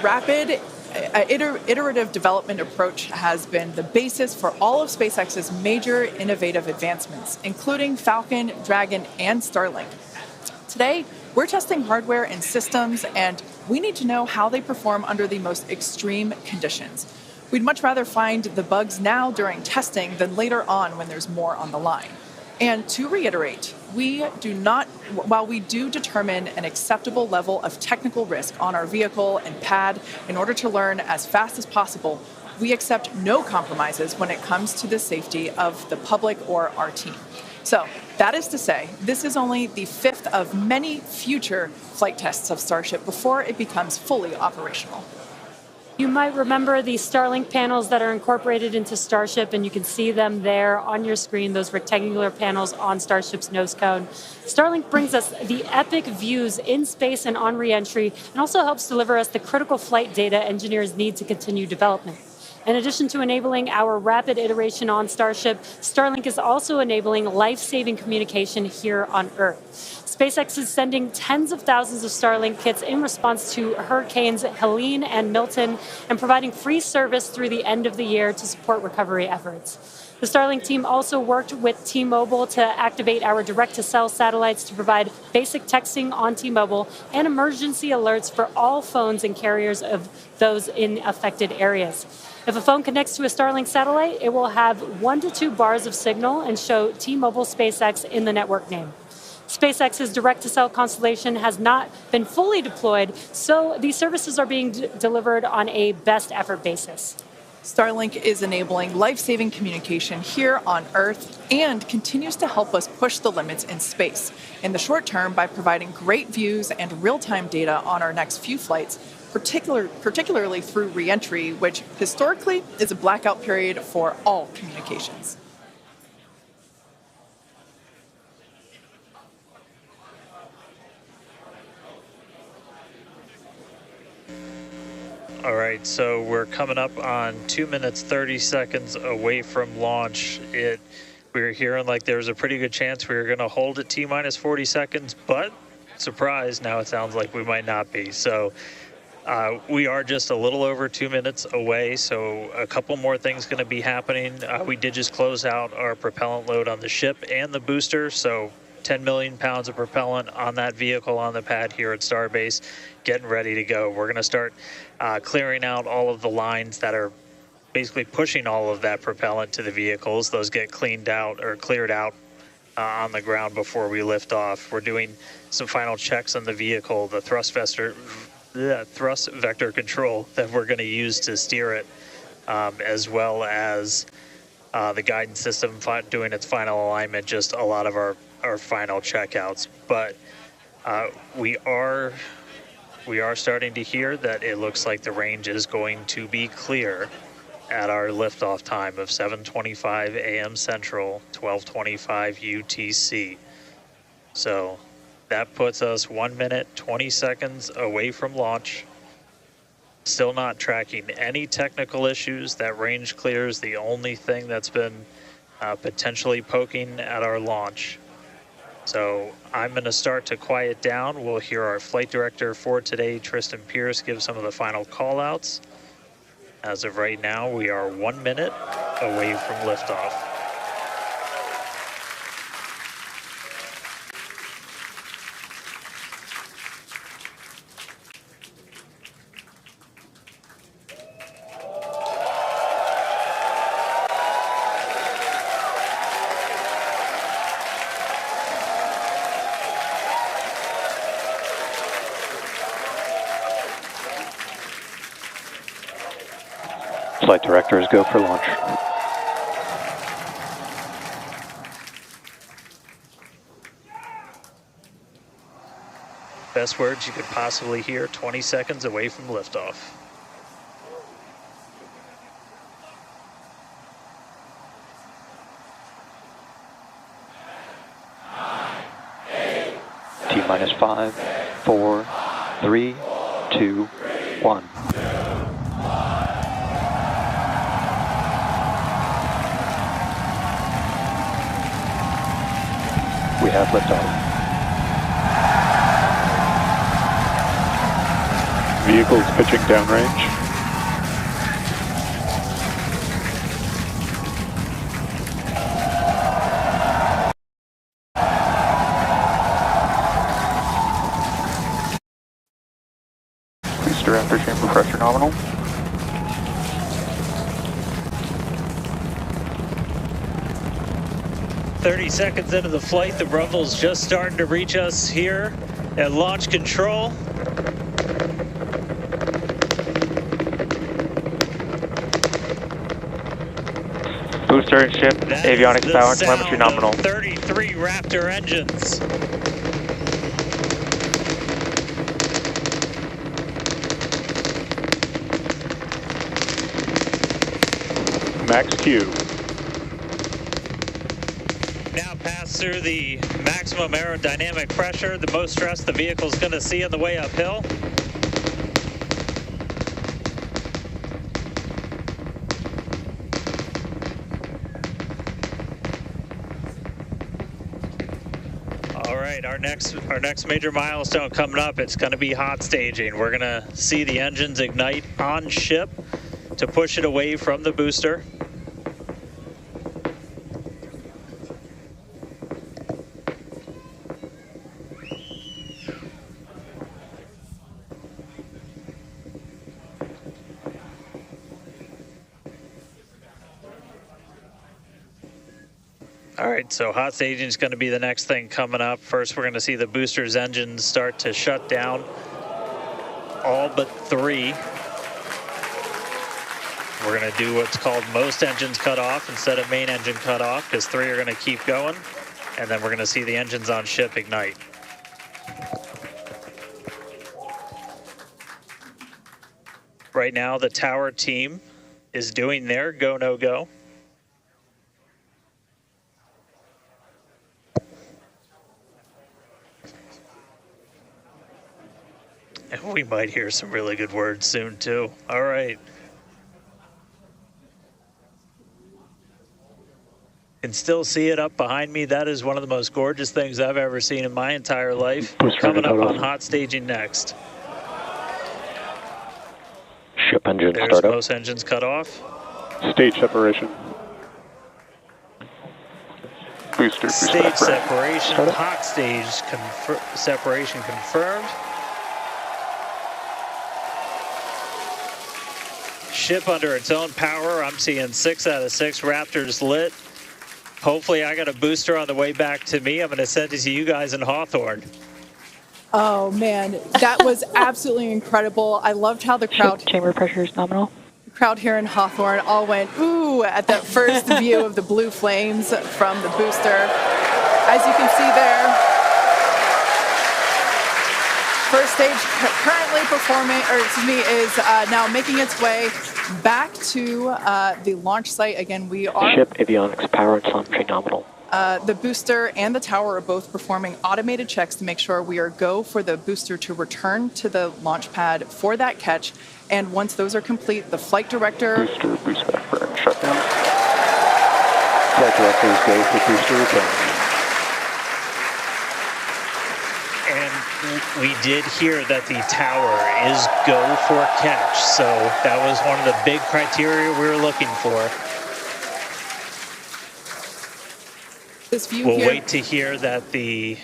rapid iterative development approach has been the basis for all of SpaceX's major innovative advancements, including Falcon, Dragon, and Starlink. Today, we're testing hardware and systems, and we need to know how they perform under the most extreme conditions. We'd much rather find the bugs now during testing than later on when there's more on the line. And to reiterate, while we do determine an acceptable level of technical risk on our vehicle and pad in order to learn as fast as possible, we accept no compromises when it comes to the safety of the public or our team. So, that is to say, this is only the fifth of many future flight tests of Starship before it becomes fully operational. You might remember the Starlink panels that are incorporated into Starship, and you can see them there on your screen, those rectangular panels on Starship's nose cone. Starlink brings us the epic views in space and on re-entry, and also helps deliver us the critical flight data engineers need to continue development. In addition to enabling our rapid iteration on Starship, Starlink is also enabling life-saving communication here on Earth. SpaceX is sending tens of thousands of Starlink kits in response to Hurricanes Helene and Milton and providing free service through the end of the year to support recovery efforts. The Starlink team also worked with T-Mobile to activate our direct-to-cell satellites to provide basic texting on T-Mobile and emergency alerts for all phones and carriers of those in affected areas. If a phone connects to a Starlink satellite, it will have 1 to 2 bars of signal and show T-Mobile SpaceX in the network name. SpaceX's direct-to-cell constellation has not been fully deployed, so these services are being delivered on a best effort basis. Starlink is enabling life-saving communication here on Earth and continues to help us push the limits in space. In the short term, by providing great views and real-time data on our next few flights, particularly through re-entry, which historically is a blackout period for all communications. All right, so we're coming up on 2 minutes, 30 seconds away from launch. We were hearing like there was a pretty good chance we were going to hold at T-minus 40 seconds, but surprise, now it sounds like we might not be. So we are just a little over 2 minutes away, so a couple more things going to be happening. We did just close out our propellant load on the ship and the booster, so 10 million pounds of propellant on that vehicle on the pad here at Starbase, getting ready to go. We're going to start clearing out all of the lines that are basically pushing all of that propellant to the vehicles. Those get cleaned out or cleared out on the ground before we lift off. We're doing some final checks on the vehicle, the thrust vector control that we're going to use to steer it, as well as the guidance system doing its final alignment, just a lot of our final checkouts. But we are starting to hear that it looks like the range is going to be clear at our liftoff time of 7:25 a.m. Central, 12:25 UTC. So that puts us 1 minute, 20 seconds away from launch. Still not tracking any technical issues. That range clear is the only thing that's been potentially poking at our launch. So I'm going to start to quiet down. We'll hear our flight director for today, Tristan Pierce, give some of the final call-outs. As of right now, we are 1 minute away from liftoff. Flight directors go for launch. Best words you could possibly hear, 20 seconds away from liftoff. T-minus 5, 4, 3, 2, 1. We have liftoff. Vehicles pitching downrange. Booster after chamber pressure nominal. "30 seconds into the flight, the rumble's just starting to reach us here at launch control. Booster and ship, That avionics is the power, sound telemetry nominal. of 33 Raptor engines. Max Q. Now pass through the maximum aerodynamic pressure, the most stress the vehicle's going to see on the way uphill. All right, our next major milestone coming up, it's going to be hot staging. We're going to see the engines ignite on ship to push it away from the booster. All right, so hot staging is going to be the next thing coming up. First, we're going to see the booster's engines start to shut down, all but 3. We're going to do what's called most engines cut off instead of main engine cut off, because 3 are going to keep going, and then we're going to see the engines on ship ignite. Right now, the tower team is doing their go, no go. And we might hear some really good words soon, too. All right. Can still see it up behind me. That is one of the most gorgeous things I've ever seen in my entire life. Coming up on hot staging next. Ship engine There's startup. most engines cut off. Stage separation. Booster Stage separate. separation, Startup. hot stage separation confirmed. Ship under its own power. I'm seeing 6 out of 6 Raptors lit. Hopefully I got a booster on the way back to me. I'm going to send it to you guys in Hawthorne. Oh man, that was absolutely incredible. I loved how the Chamber pressure is nominal. crowd here in Hawthorne all went ooh at that first view of the blue flames from the booster. As you can see there, first stage currently performing, is now making its way back to the launch site. Again, we are Ship avionics power and telemetry nominal. the booster and the tower are both performing automated checks to make sure we are go for the booster to return to the launch pad for that catch. And once those are complete, the flight director. Booster, boost back burn, shutdown. Flight directors go for booster return. And we did hear that the tower is go for catch. So that was one of the big criteria we were looking for. This view We'll here. wait to hear that the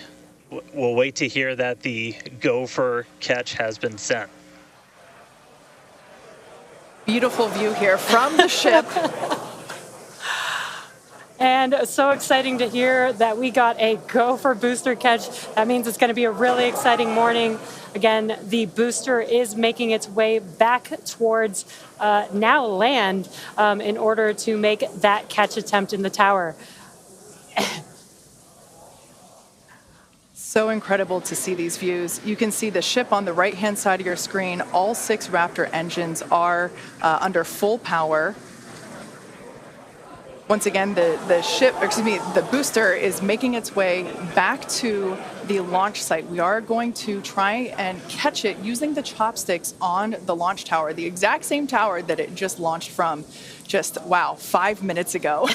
go for catch has been sent. Beautiful view here from the ship. And so exciting to hear that we got a go for booster catch. That means it's going to be a really exciting morning. Again, the booster is making its way back towards now land in order to make that catch attempt in the tower. So incredible to see these views. You can see the ship on the right-hand side of your screen. All 6 Raptor engines are under full power. Once again, the booster is making its way back to the launch site. We are going to try and catch it using the chopsticks on the launch tower, the exact same tower that it just launched from just, 5 minutes ago.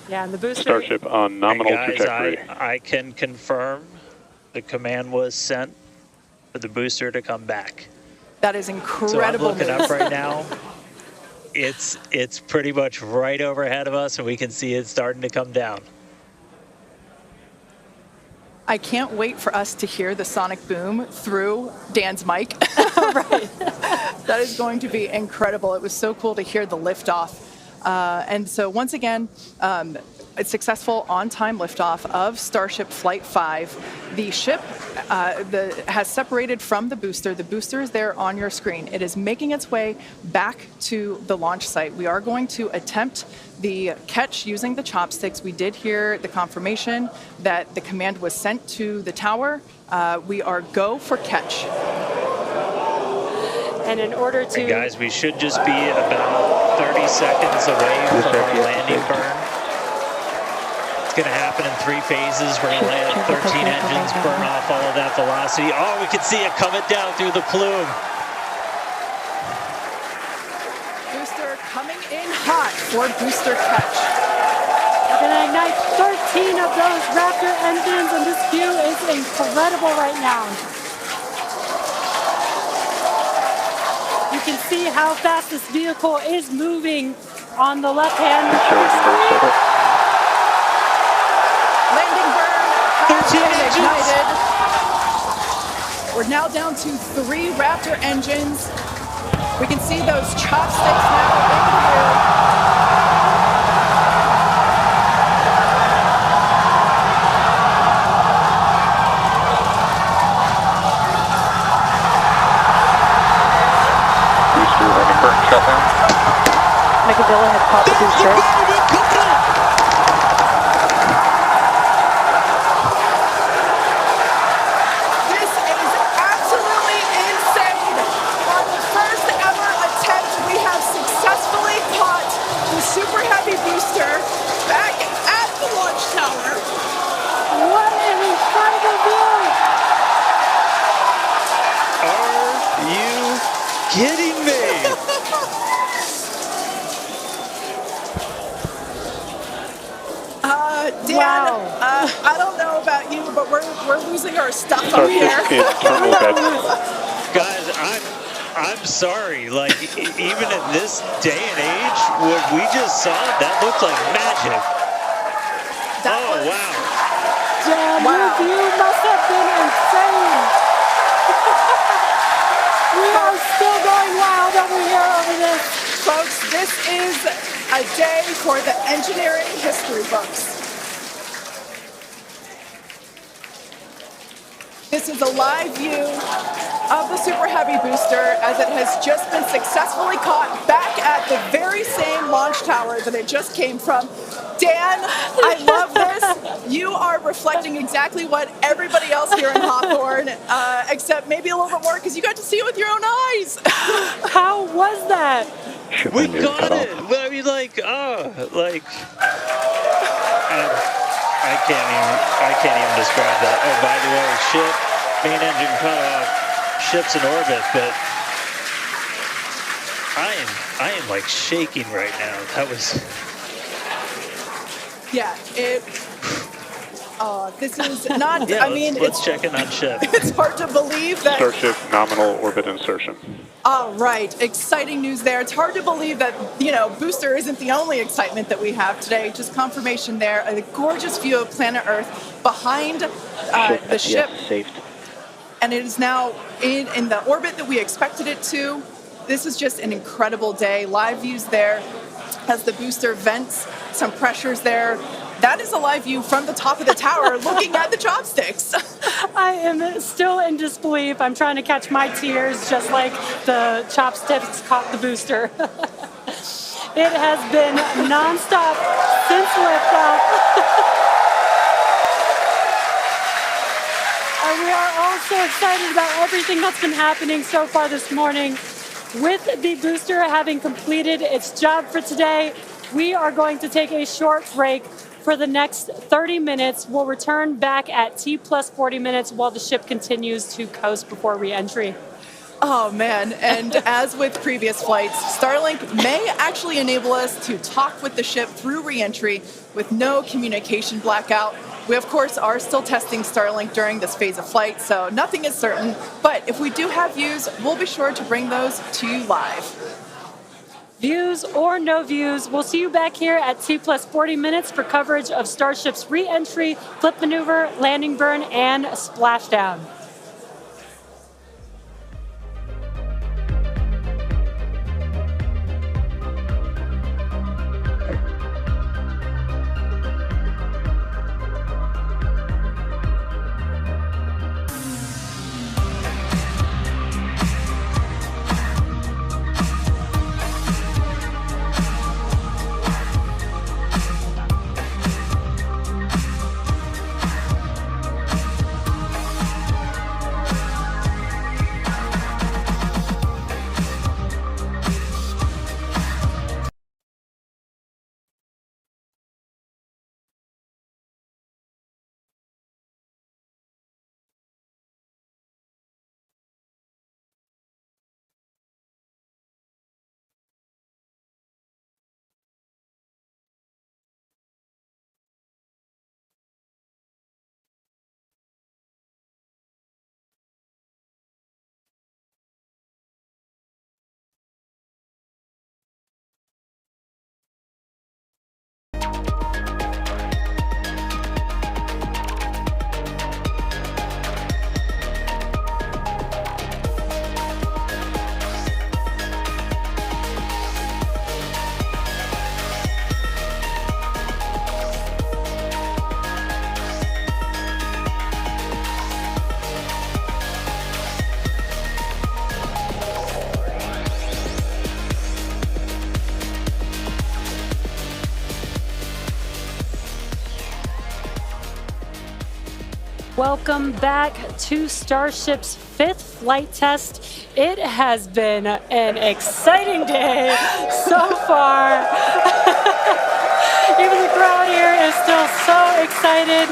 Yeah, and the booster. Starship on nominal And guys, trajectory. I can confirm the command was sent for the booster to come back. That is So I'm incredible looking news. up right now. It's pretty much right overhead of us, and we can see it starting to come down. I can't wait for us to hear the sonic boom through Dan's mic. Right. That is going to be incredible. It was so cool to hear the liftoff. And so once again, a successful on-time liftoff of Starship Flight 5. The ship has separated from the booster. The booster is there on your screen. It is making its way back to the launch site. We are going to attempt the catch using the chopsticks. We did hear the confirmation that the command was sent to the tower. We are go for catch. And in order to... And guys, we should just be about 30 seconds away from our landing burn. It's going to happen in 3 phases. We're going to land 13 engines, burn off all of that velocity. Oh, we can see it coming down through the plume. Booster coming in hot for booster catch. We're going to ignite 13 of those Raptor engines, and this view is incredible right now. You can see how fast this vehicle is moving on the left-hand screen. Landing burn has 13 been engines. ignited. We're now down to 3 Raptor engines. We can see those chopsticks now in the air. Booster landing burn shutdown. Megadilla has caught the booster. This is absolutely insane. On the first ever attempt, we have successfully caught the Super Heavy booster back at the launch tower. What an incredible view! Are you kidding me? Dan, Wow. I don't know about you, but we're losing our stuff up Starship here. in terminal bed. Guys, I'm sorry. Like, even in this day and age, what we just saw, that looked like magic. Oh, wow. Dan, Wow. your view must have been insane. We are still going wild over here over this. Folks, this is a day for the engineering history books. This is a live view of the Super Heavy booster as it has just been successfully caught back at the very same launch tower that it just came from. Dan, I love this. You are reflecting exactly what everybody else here in Hawthorne, except maybe a little bit more because you got to see it with your own eyes. How was that? We Shipment is got cut it. off. Well, I mean, like, I can't even describe that. Oh, by the way, ship, main engine cut off, ship's in orbit, but I am like shaking right now. That was, Yeah, this is not, yeah, I mean, let's check in on ship. it's hard to believe that. Starship nominal orbit insertion. All right, exciting news there. It's hard to believe that, booster isn't the only excitement that we have today. Just confirmation there. A gorgeous view of planet Earth behind the ship. Yes, saved. And it is now in the orbit that we expected it to. This is just an incredible day. Live views there as the booster vents some pressures there. That is a live view from the top of the tower looking at the chopsticks. I am still in disbelief. I'm trying to catch my tears just like the chopsticks caught the booster. It has been nonstop since liftoff. And we are all so excited about everything that's been happening so far this morning. With the booster having completed its job for today, we are going to take a short break for the next 30 minutes. We'll return back at T plus 40 minutes while the ship continues to coast before re-entry. Oh man, and as with previous flights, Starlink may actually enable us to talk with the ship through re-entry with no communication blackout. We, of course, are still testing Starlink during this phase of flight, so nothing is certain. But if we do have views, we'll be sure to bring those to you live. Views or no views, we'll see you back here at T+40 minutes for coverage of Starship's re-entry, flip maneuver, landing burn, and splashdown. Welcome back to Starship's 5th flight test. It has been an exciting day so far. Even the crowd here is still so excited.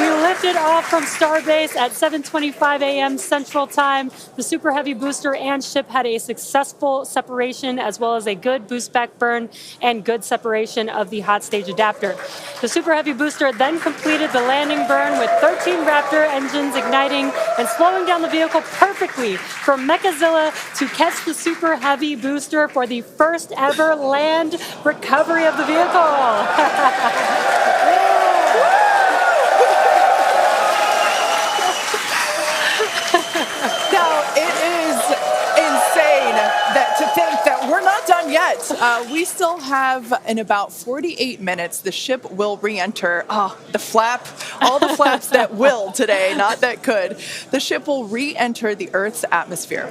We lifted off from Starbase at 7:25 a.m. Central Time. The Super Heavy booster and ship had a successful separation as well as a good boost back burn and good separation of the hot stage adapter. The Super Heavy booster then completed the landing burn with 13 Raptor engines igniting and slowing down the vehicle perfectly for Mechazilla to catch the Super Heavy booster for the first ever land recovery of the vehicle. Now, it is insane to think that we're not done yet. We still have, in about 48 minutes, the ship will re-enter. Oh, the flap, all the flaps that will today, not that could. The ship will re-enter the Earth's atmosphere.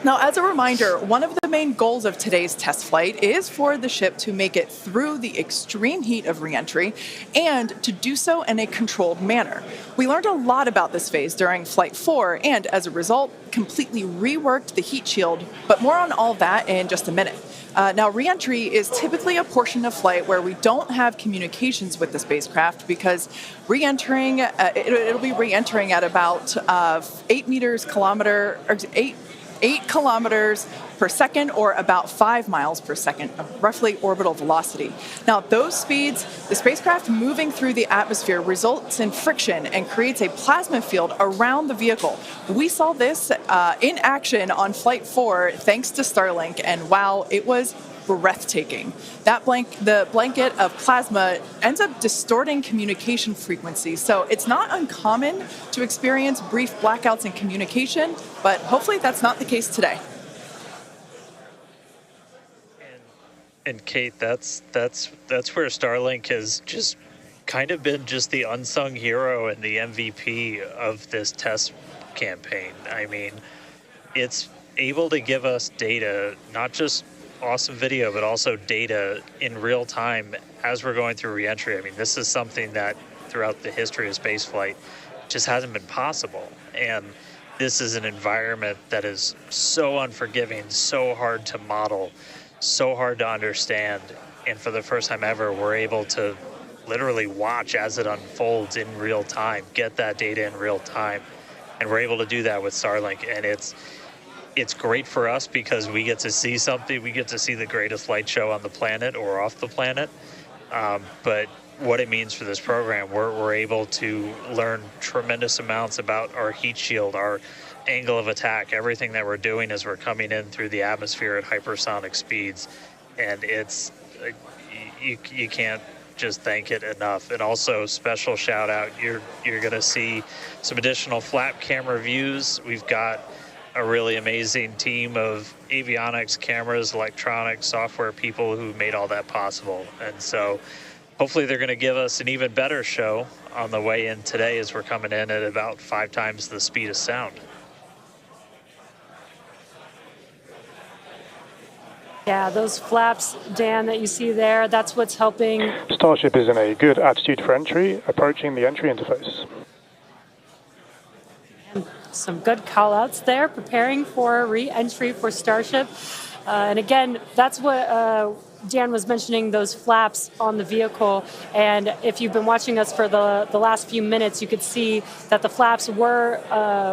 Now, as a reminder, one of the main goals of today's test flight is for the ship to make it through the extreme heat of re-entry and to do so in a controlled manner. We learned a lot about this phase during Flight 4 and, as a result, completely reworked the heat shield, but more on all that in just a minute. Now, re-entry is typically a portion of flight where we don't have communications with the spacecraft because re-entering, it'll be re-entering at about 8 kilometers per second, or about 5 miles per second of roughly orbital velocity. Now, those speeds, the spacecraft moving through the atmosphere results in friction and creates a plasma field around the vehicle. We saw this in action on Flight 4 thanks to Starlink, and wow, it was breathtaking. The blanket of plasma ends up distorting communication frequencies, so it's not uncommon to experience brief blackouts in communication, but hopefully that's not the case today. And Kate, that's where Starlink has just kind of been just the unsung hero and the MVP of this test campaign. I mean, it's able to give us data, not just awesome video, but also data in real time as we're going through reentry. I mean, this is something that throughout the history of spaceflight just hasn't been possible. And this is an environment that is so unforgiving, so hard to model, so hard to understand. And for the first time ever, we're able to literally watch as it unfolds in real time, get that data in real time. And we're able to do that with Starlink. And it's great for us because we get to see something. We get to see the greatest light show on the planet or off the planet. But what it means for this program. We're able to learn tremendous amounts about our heat shield, our angle of attack, everything that we're doing as we're coming in through the atmosphere at hypersonic speeds. And it's, you can't just thank it enough. And also special shout out, you're going to see some additional flap camera views. We've got a really amazing team of avionics, cameras, electronics, software people who made all that possible. And so hopefully they're going to give us an even better show on the way in today as we're coming in at about 5 times the speed of sound. Yeah, those flaps, Dan, that you see there, that's what's helping. Starship is in a good attitude for entry, approaching the entry interface. And some good call-outs there, preparing for re-entry for Starship. And again, that's what Dan was mentioning, those flaps on the vehicle. And if you've been watching us for the last few minutes, you could see that the flaps were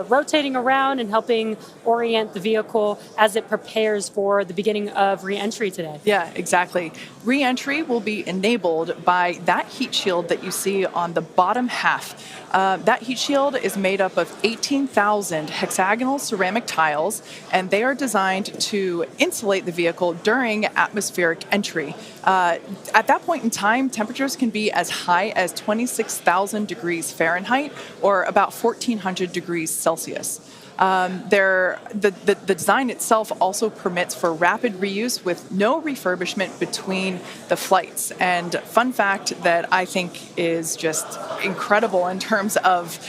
rotating around and helping orient the vehicle as it prepares for the beginning of re-entry today. Yeah, exactly. Re-entry will be enabled by that heat shield that you see on the bottom half. That heat shield is made up of 18,000 hexagonal ceramic tiles, and they are designed to insulate the vehicle during atmospheric entry. At that point in time, temperatures can be as high as 26,000 degrees Fahrenheit or about 1,400 degrees Celsius. The design itself also permits for rapid reuse with no refurbishment between the flights. And fun fact that I think is just incredible in terms of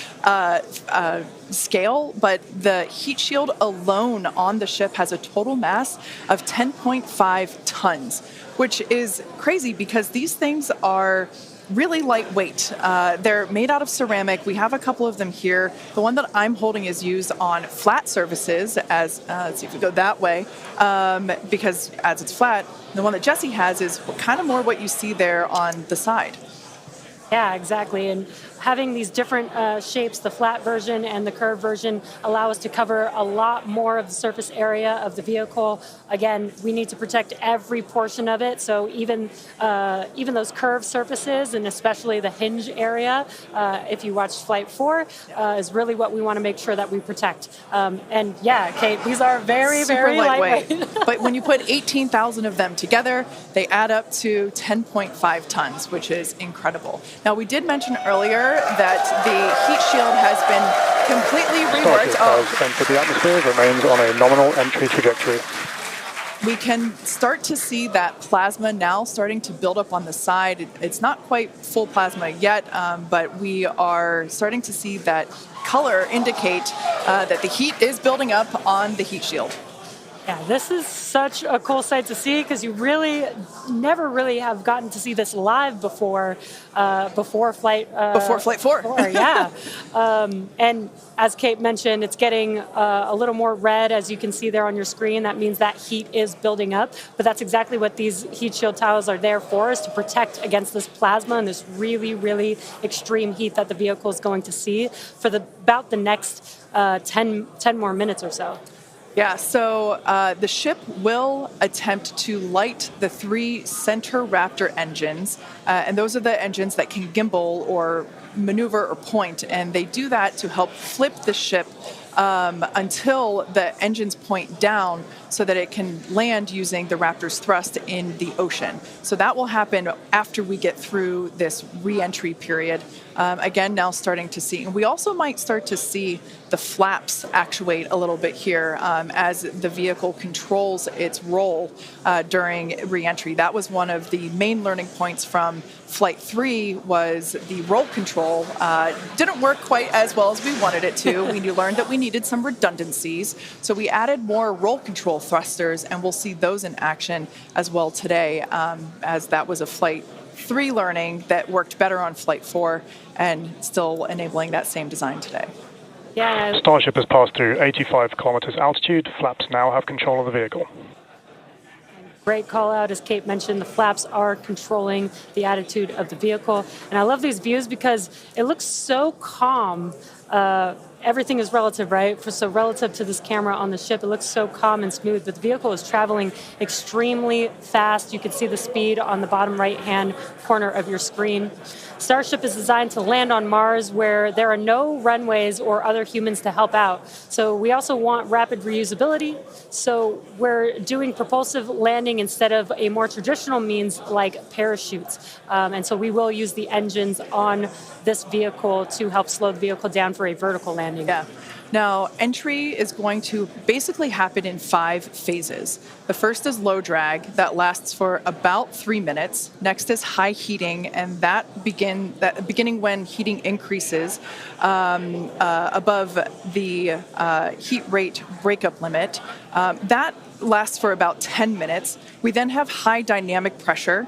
scale, but the heat shield alone on the ship has a total mass of 10.5 tons, which is crazy because these things are really lightweight. They're made out of ceramic. We have a couple of them here. The one that I'm holding is used on flat surfaces as, let's see if we go that way, because as it's flat. The one that Jesse has is kind of more what you see there on the side. Yeah, exactly. And having these different shapes, the flat version and the curved version, allow us to cover a lot more of the surface area of the vehicle. Again, we need to protect every portion of it. So even those curved surfaces, and especially the hinge area, if you watch Flight 4, is really what we want to make sure that we protect. And yeah, Kate, these are very, super very lightweight. But when you put 18,000 of them together, they add up to 10.5 tons, which is incredible. Now, we did mention earlier that the heat shield has been completely reworked. Starship has entered the atmosphere, remains on a nominal entry trajectory. We can start to see that plasma now starting to build up on the side. It's not quite full plasma yet, but we are starting to see that color indicate that the heat is building up on the heat shield. Yeah, this is such a cool sight to see because you really never really have gotten to see this live before Flight 4. Yeah. And as Kate mentioned, it's getting a little more red, as you can see there on your screen. That means that heat is building up. But that's exactly what these heat shield tiles are there for, is to protect against this plasma and this really, really extreme heat that the vehicle is going to see for about the next 10 more minutes or so. Yeah, so the ship will attempt to light the 3 center Raptor engines, and those are the engines that can gimbal or maneuver or point, and they do that to help flip the ship until the engines point down so that it can land using the Raptor's thrust in the ocean. So that will happen after we get through this re-entry period. Again, now starting to see, and we also might start to see the flaps actuate a little bit here as the vehicle controls its roll during re-entry. That was one of the main learning points from Flight 3 was the roll control didn't work quite as well as we wanted it to. We learned that we needed some redundancies, so we added more roll control thrusters, and we'll see those in action as well today, as that was a Flight 3 learning that worked better on Flight 4 and still enabling that same design today. Yeah. Starship has passed through 85 kilometers altitude. Flaps now have control of the vehicle. Great call out. As Kate mentioned, the flaps are controlling the attitude of the vehicle. And I love these views because it looks so calm everything is relative, right? So relative to this camera on the ship, it looks so calm and smooth, but the vehicle is traveling extremely fast. You can see the speed on the bottom right-hand corner of your screen. Starship is designed to land on Mars where there are no runways or other humans to help out. So we also want rapid reusability. So we're doing propulsive landing instead of a more traditional means like parachutes. And so we will use the engines on this vehicle to help slow the vehicle down for a vertical landing. Yeah. Now, entry is going to basically happen in 5 phases. The first is low drag, that lasts for about 3 minutes. Next is high heating, and beginning when heating increases above the heat rate breakup limit. That lasts for about 10 minutes. We then have high dynamic pressure.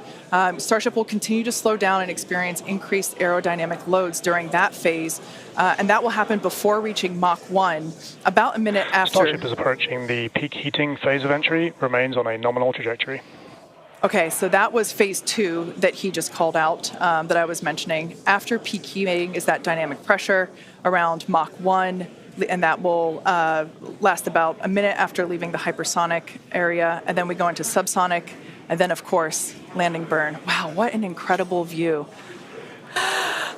Starship will continue to slow down and experience increased aerodynamic loads during that phase, and that will happen before reaching Mach 1, about a minute after. Starship is approaching the peak heating phase of entry, remains on a nominal trajectory. Okay, so that was phase 2 that he just called out, that I was mentioning. After peak heating is that dynamic pressure around Mach 1, and that will last about a minute after leaving the hypersonic area, and then we go into subsonic, and then, of course, landing burn. Wow, what an incredible view.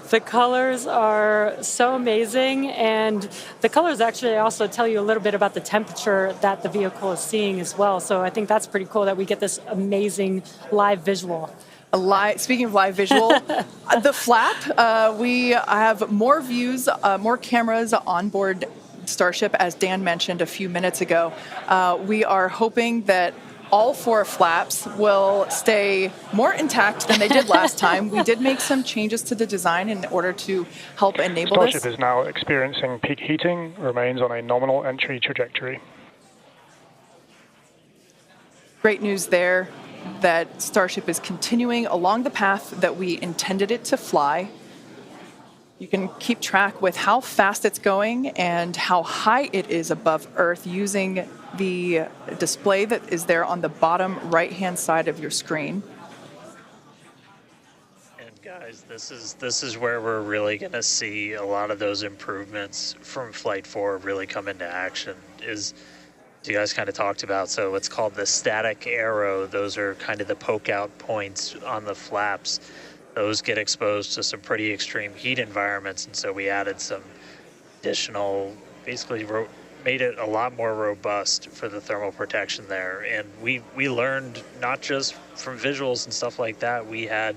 The colors are so amazing, and the colors actually also tell you a little bit about the temperature that the vehicle is seeing as well. So I think that's pretty cool that we get this amazing live visual. Speaking of live visual, the flap, we have more views, more cameras on board Starship, as Dan mentioned a few minutes ago. We are hoping that all 4 flaps will stay more intact than they did last time. We did make some changes to the design in order to help enable Starship this. is now experiencing peak heating, remains on a nominal entry trajectory. Great news there that Starship is continuing along the path that we intended it to fly. You can keep track with how fast it's going and how high it is above Earth using the display that is there on the bottom right-hand side of your screen. And guys, this is where we're really going to see a lot of those improvements from Flight 4 really come into action. Is you guys kind of talked about, so it's called the static arrow. Those are kind of the poke out points on the flaps. Those get exposed to some pretty extreme heat environments, and so we added some additional, basically made it a lot more robust for the thermal protection there. And we learned not just from visuals and stuff like that. We had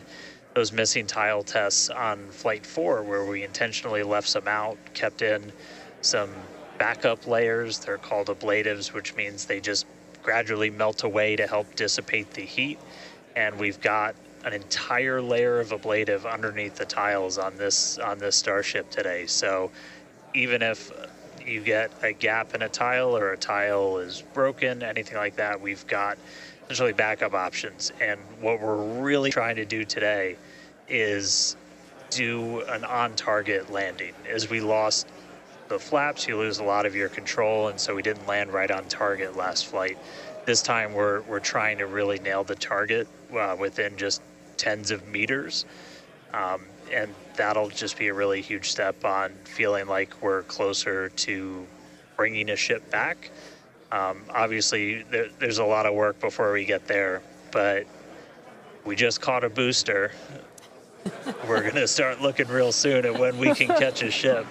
those missing tile tests on Flight 4 where we intentionally left some out, kept in some backup layers. They're called ablatives, which means they just gradually melt away to help dissipate the heat. And we've got an entire layer of ablative underneath the tiles on this Starship today. So even if you get a gap in a tile or a tile is broken, anything like that, we've got essentially backup options. And what we're really trying to do today is do an on-target landing. As we lost the flaps, you lose a lot of your control, and so we didn't land right on target last flight. This time we're trying to really nail the target within just tens of meters, and that'll just be a really huge step on feeling like we're closer to bringing a ship back. Obviously, there's a lot of work before we get there, but we just caught a booster. We're going to start looking real soon at when we can catch a ship.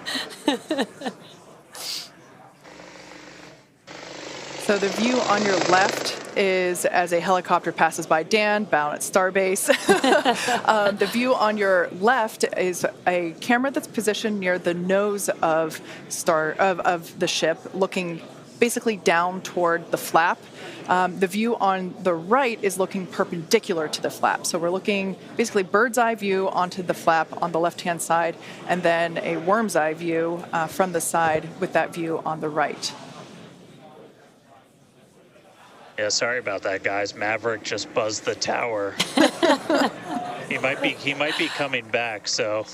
So the view on your left is as a helicopter passes by Dan, bound at Starbase. The view on your left is a camera that's positioned near the nose of the ship, looking basically down toward the flap. The view on the right is looking perpendicular to the flap. So we're looking basically bird's eye view onto the flap on the left-hand side, and then a worm's eye view from the side with that view on the right. Yeah, sorry about that, guys. Maverick just buzzed the tower. He might be coming back, so.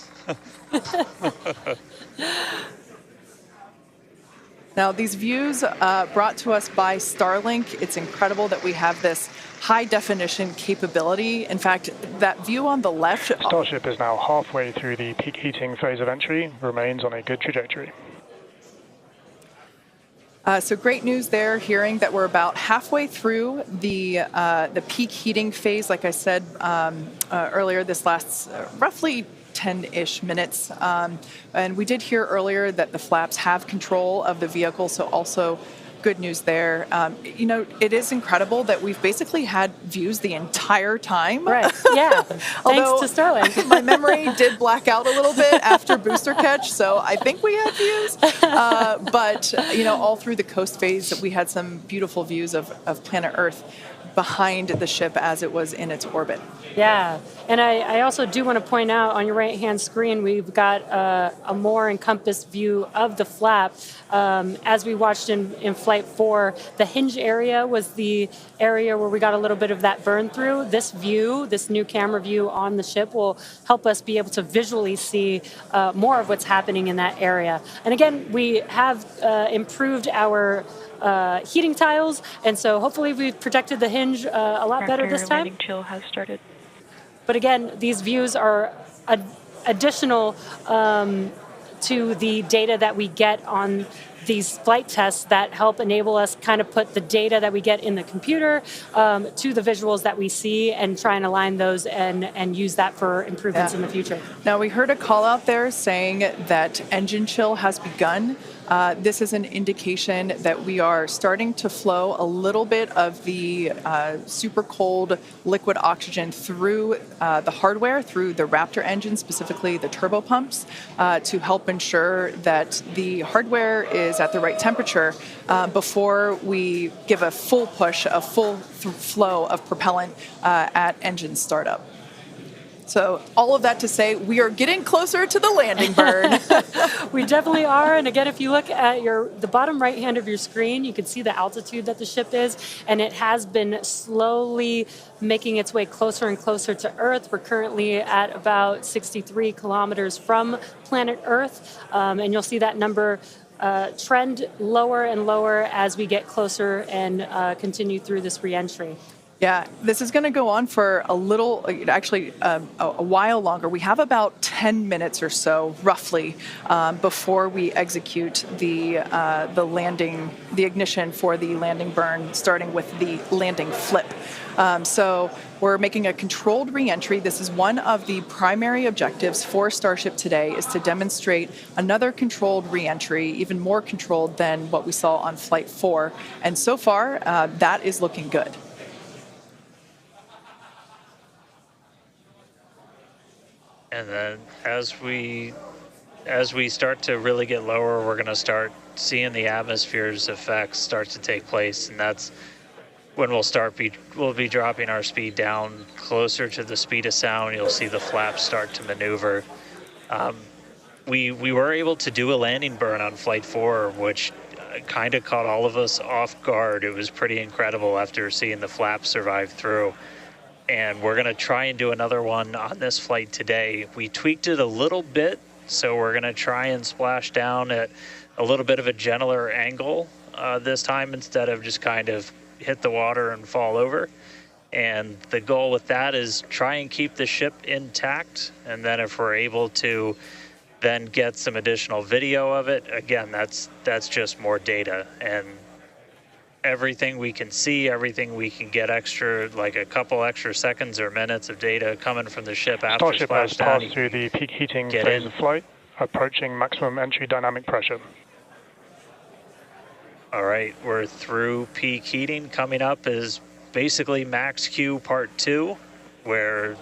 Now, these views brought to us by Starlink, it's incredible that we have this high definition capability. In fact, that view on the left... Starship is now halfway through the peak heating phase of entry, remains on a good trajectory. So great news there, hearing that we're about halfway through the peak heating phase. Like I said earlier, this lasts roughly 10-ish minutes. And we did hear earlier that the flaps have control of the vehicle, so also good news there. It is incredible that we've basically had views the entire time. Right, yeah, thanks to Starlink. My memory did black out a little bit after booster catch, so I think we had views. But all through the coast phase, we had some beautiful views of planet Earth behind the ship as it was in its orbit. Yeah, and I also do want to point out on your right-hand screen, we've got a more encompassed view of the flap. As we watched in Flight 4, the hinge area was the area where we got a little bit of that burn through. This view, this new camera view on the ship will help us be able to visually see more of what's happening in that area. And again, we have improved our heating tiles, and so hopefully we've protected the hinge a lot better this time. Landing chill has started. But again, these views are additional to the data that we get on these flight tests that help enable us kind of put the data that we get in the computer to the visuals that we see and try and align those and use that for improvements in the future. Now, we heard a call out there saying that engine chill has begun. This is an indication that we are starting to flow a little bit of the super cold liquid oxygen through the hardware, through the Raptor engine, specifically the turbo pumps, to help ensure that the hardware is at the right temperature before we give a full push, a full flow of propellant at engine startup. So all of that to say, we are getting closer to the landing burn. We definitely are. And again, if you look at the bottom right hand of your screen, you can see the altitude that the ship is, and it has been slowly making its way closer and closer to Earth. We're currently at about 63 kilometers from planet Earth, and you'll see that number trend lower and lower as we get closer and continue through this reentry. Yeah, this is going to go on for a little, actually a while longer. We have about 10 minutes or so, roughly, before we execute the landing, the ignition for the landing burn, starting with the landing flip. So we're making a controlled reentry. This is one of the primary objectives for Starship today, is to demonstrate another controlled reentry, even more controlled than what we saw on Flight 4. And so far, that is looking good. And then as we start to really get lower, we're going to start seeing the atmosphere's effects start to take place, and that's when we'll be dropping our speed down closer to the speed of sound. You'll see the flaps start to maneuver. We were able to do a landing burn on Flight 4, which kind of caught all of us off guard. It was pretty incredible after seeing the flaps survive through. And we're going to try and do another one on this flight today. We tweaked it a little bit, so we're going to try and splash down at a little bit of a gentler angle this time, instead of just kind of hit the water and fall over. And the goal with that is try and keep the ship intact, and then if we're able to then get some additional video of it, again, that's just more data. And everything we can see, everything we can get extra, like a couple extra seconds or minutes of data coming from the ship after Starship has splashdown. passed through the peak heating phase of flight, approaching maximum entry dynamic pressure. All right, we're through peak heating. Coming up is basically max Q part 2, where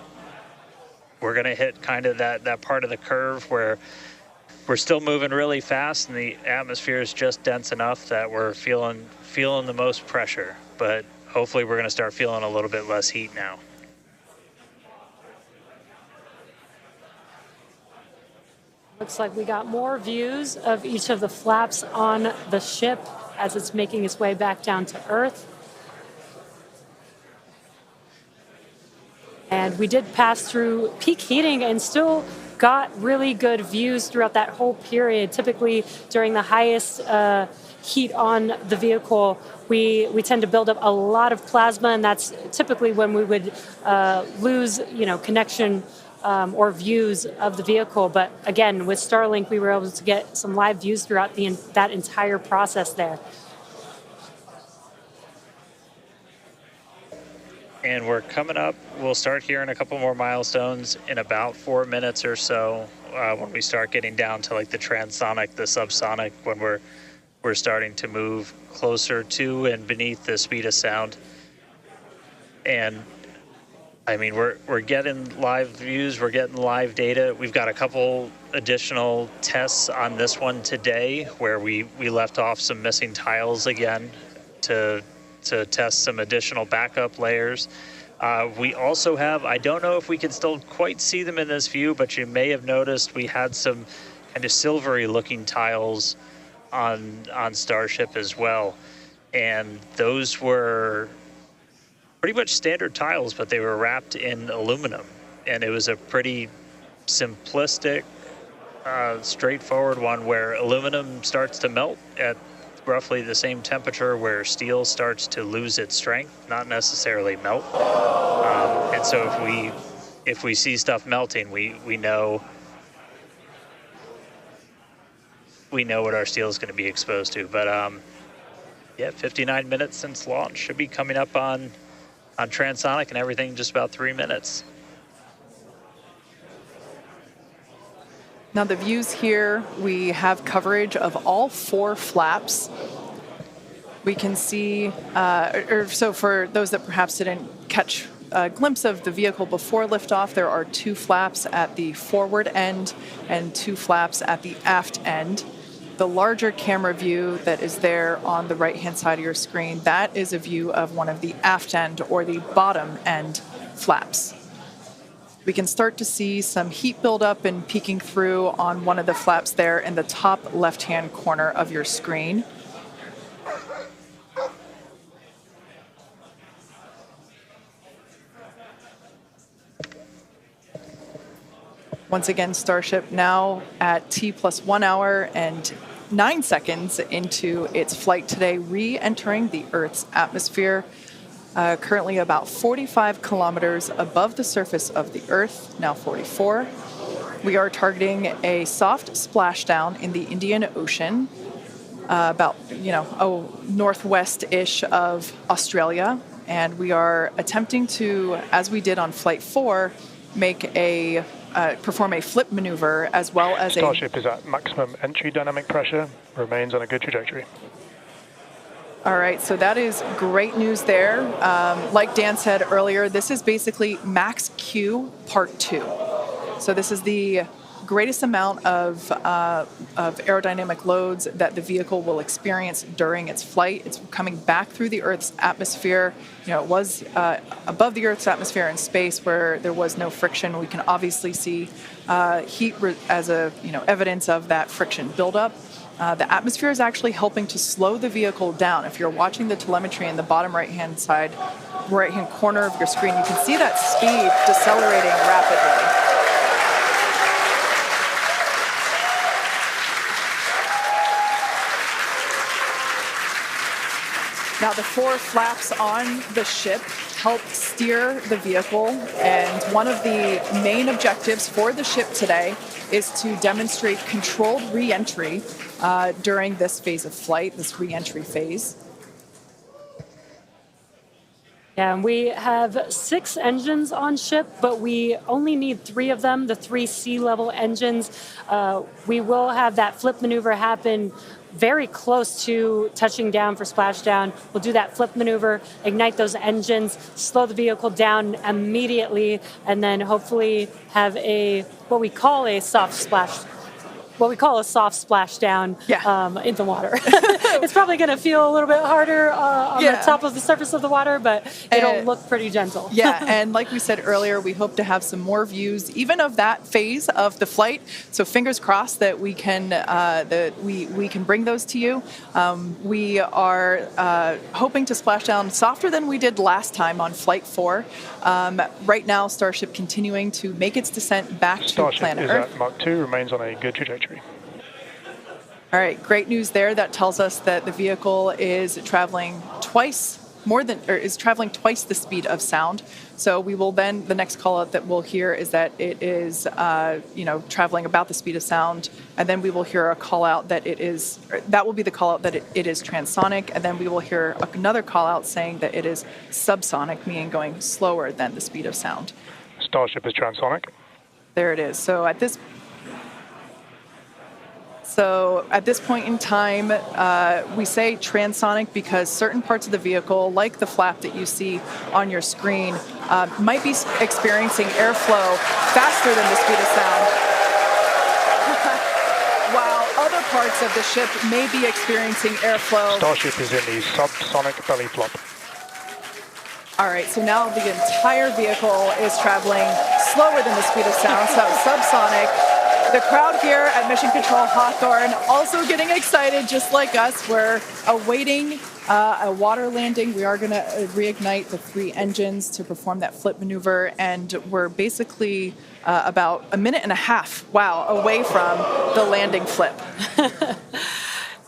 we're going to hit kind of that part of the curve where we're still moving really fast and the atmosphere is just dense enough that we're feeling the most pressure, but hopefully we're going to start feeling a little bit less heat now. Looks like we got more views of each of the flaps on the ship as it's making its way back down to Earth. And we did pass through peak heating and still got really good views throughout that whole period. Typically during the highest heat on the vehicle, we tend to build up a lot of plasma, and that's typically when we would lose, connection or views of the vehicle. But again, with Starlink, we were able to get some live views throughout that entire process there. And we're coming up. We'll start hearing a couple more milestones in about 4 minutes or so when we start getting down to like the transonic, the subsonic, when we're starting to move closer to and beneath the speed of sound. And I mean, we're getting live views, we're getting live data. We've got a couple additional tests on this one today where we left off some missing tiles again to test some additional backup layers. We also have, I don't know if we can still quite see them in this view, but you may have noticed we had some kind of silvery looking tiles on Starship as well. And those were pretty much standard tiles, but they were wrapped in aluminum. And it was a pretty simplistic, straightforward one where aluminum starts to melt at roughly the same temperature where steel starts to lose its strength, not necessarily melt. And so if we see stuff melting, we know what our steel is going to be exposed to. But yeah, 59 minutes since launch, should be coming up on transonic and everything, just about 3 minutes. Now the views here, we have coverage of all 4 flaps. We can see, so for those that perhaps didn't catch a glimpse of the vehicle before liftoff, there are 2 flaps at the forward end and 2 flaps at the aft end. The larger camera view that is there on the right-hand side of your screen, that is a view of one of the aft end or the bottom end flaps. We can start to see some heat buildup and peeking through on one of the flaps there in the top left-hand corner of your screen. Once again, Starship now at T+1 hour and 9 seconds into its flight today, re-entering the Earth's atmosphere, currently about 45 kilometers above the surface of the Earth, now 44. We are targeting a soft splashdown in the Indian Ocean, about, northwest-ish of Australia. And we are attempting to, as we did on Flight 4, perform a flip maneuver as well as Starship is at maximum entry dynamic pressure, remains on a good trajectory. All right, so that is great news there. Like Dan said earlier, this is basically max Q part 2. So this is the greatest amount of aerodynamic loads that the vehicle will experience during its flight. It's coming back through the Earth's atmosphere. It was above the Earth's atmosphere in space where there was no friction. We can obviously see heat as evidence of that friction buildup. The atmosphere is actually helping to slow the vehicle down. If you're watching the telemetry in the bottom right-hand corner of your screen, you can see that speed decelerating rapidly. Now, the 4 flaps on the ship help steer the vehicle, and one of the main objectives for the ship today is to demonstrate controlled re-entry during this phase of flight, this re-entry phase. Yeah, and we have 6 engines on ship, but we only need 3 of them, the 3 sea-level engines. We will have that flip maneuver happen very close to touching down for splashdown. We'll do that flip maneuver, ignite those engines, slow the vehicle down immediately, and then hopefully have what we call a soft splashdown in the water. It's probably going to feel a little bit harder on the top of the surface of the water, but it'll look pretty gentle. Yeah, and like we said earlier, we hope to have some more views, even of that phase of the flight. So fingers crossed that we can we can bring those to you. We are hoping to splash down softer than we did last time on Flight 4. Right now, Starship continuing to make its descent back to planet Earth. Starship is at Mach 2, remains on a good trajectory. All right, great news there. That tells us that the vehicle is traveling twice the speed of sound. So we will then, the next call out that we'll hear is that it is, traveling about the speed of sound. And then we will hear a call out that that will be the call out that it is transonic. And then we will hear another call out saying that it is subsonic, meaning going slower than the speed of sound. Starship is transonic. There it is. So at this point in time, we say transonic because certain parts of the vehicle, like the flap that you see on your screen, might be experiencing airflow faster than the speed of sound, while other parts of the ship may be experiencing airflow. Starship is in the subsonic belly flop. All right, so now the entire vehicle is traveling slower than the speed of sound, so subsonic. The crowd here at Mission Control Hawthorne also getting excited, just like us. We're awaiting a water landing. We are going to reignite the 3 engines to perform that flip maneuver, and we're basically about a minute and a half, away from the landing flip.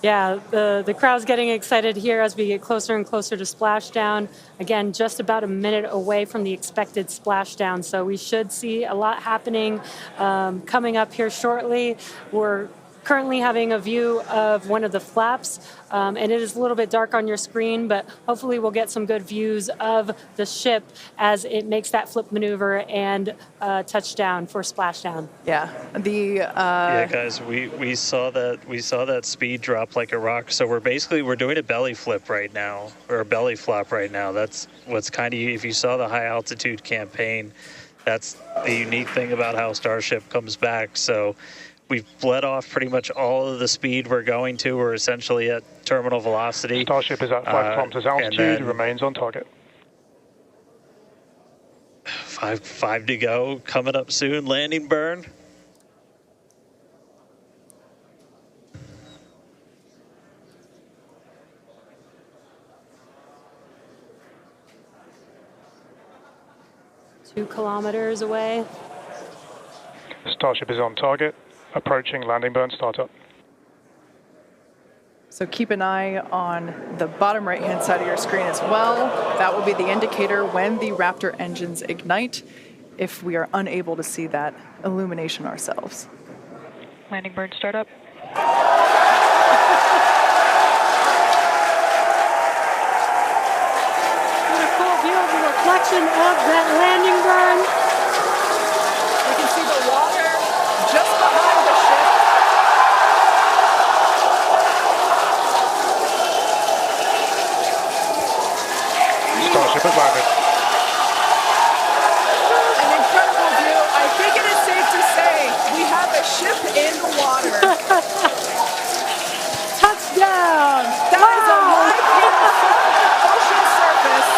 Yeah, the crowd's getting excited here as we get closer and closer to splashdown. Again, just about a minute away from the expected splashdown, so we should see a lot happening coming up here shortly. We're currently having a view of one of the flaps, and it is a little bit dark on your screen, but hopefully we'll get some good views of the ship as it makes that flip maneuver and touchdown for splashdown. Yeah, yeah, guys, we saw that speed drop like a rock. So we're doing a belly flip right now, or a belly flop right now. That's what's kind of, if you saw the high altitude campaign, that's the unique thing about how Starship comes back. So we've bled off pretty much all of the speed we're going to. We're essentially at terminal velocity. Starship is at 5 kilometers altitude, remains on target. 5 to go, coming up soon, landing burn. Two kilometers away. Starship is on target. Approaching landing burn startup. So keep an eye on the bottom right-hand side of your screen as well. That will be the indicator when the Raptor engines ignite, if we are unable to see that illumination ourselves. Landing burn startup. What a cool view of the reflection of that landing burn. You can see the water just behind the ship. Starship has landed. An incredible view. I think it is safe to say we have a ship in the water. Touchdown! That is a live view from the ocean surface.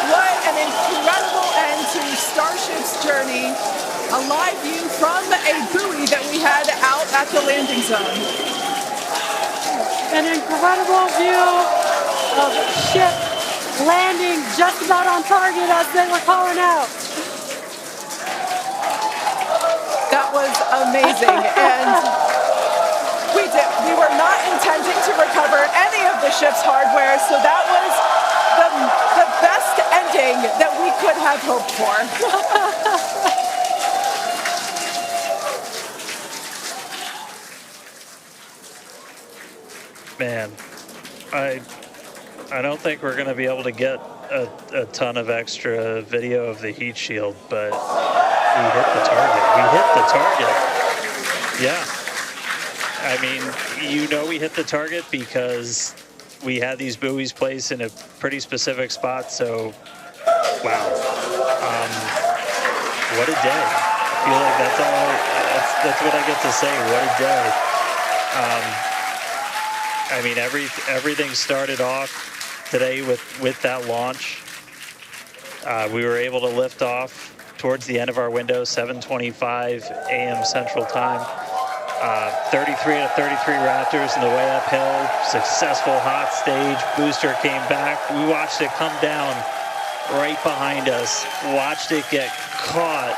What an incredible end to Starship's journey. A live view from a buoy that we had out at the landing zone. An incredible view of ship landing just about on target as they were calling out. That was amazing. And we were not intending to recover any of the ship's hardware, so that was the best ending that we could have hoped for. Man, I don't think we're going to be able to get a ton of extra video of the heat shield, but we hit the target. We hit the target. Yeah. I mean, we hit the target because we had these buoys placed in a pretty specific spot, so wow. What a day. I feel like that's what I get to say. What a day. I mean, everything started off today with that launch. We were able to lift off towards the end of our window, 7:25 a.m. Central Time. 33 out of 33 Raptors in the way uphill. Successful hot stage. Booster came back. We watched it come down right behind us. Watched it get caught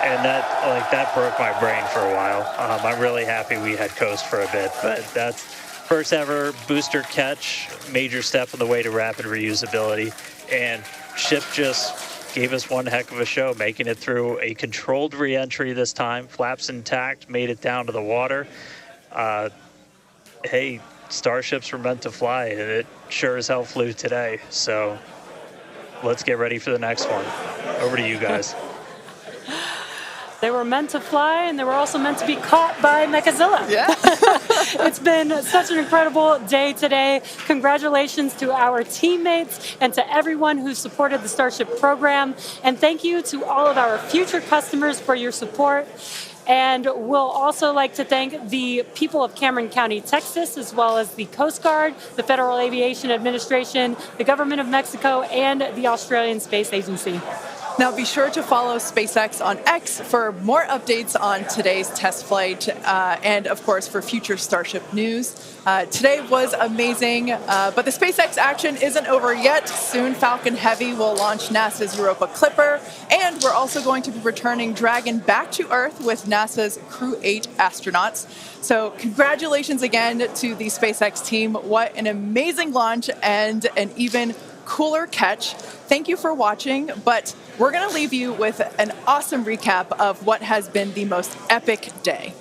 And that broke my brain for a while. I'm really happy we had coast for a bit, but that's first ever booster catch, major step on the way to rapid reusability, and ship just gave us one heck of a show, making it through a controlled re-entry this time, flaps intact, made it down to the water. Hey, Starships were meant to fly, and it sure as hell flew today, so let's get ready for the next one. Over to you guys. They were meant to fly, and they were also meant to be caught by Mechazilla. Yeah. It's been such an incredible day today. Congratulations to our teammates and to everyone who supported the Starship program. And thank you to all of our future customers for your support. And we'll also like to thank the people of Cameron County, Texas, as well as the Coast Guard, the Federal Aviation Administration, the Government of Mexico, and the Australian Space Agency. Now be sure to follow SpaceX on X for more updates on today's test flight and, of course, for future Starship news. Today was amazing, but the SpaceX action isn't over yet. Soon Falcon Heavy will launch NASA's Europa Clipper, and we're also going to be returning Dragon back to Earth with NASA's Crew 8 astronauts. So congratulations again to the SpaceX team. What an amazing launch and an even cooler catch. Thank you for watching, but we're going to leave you with an awesome recap of what has been the most epic day.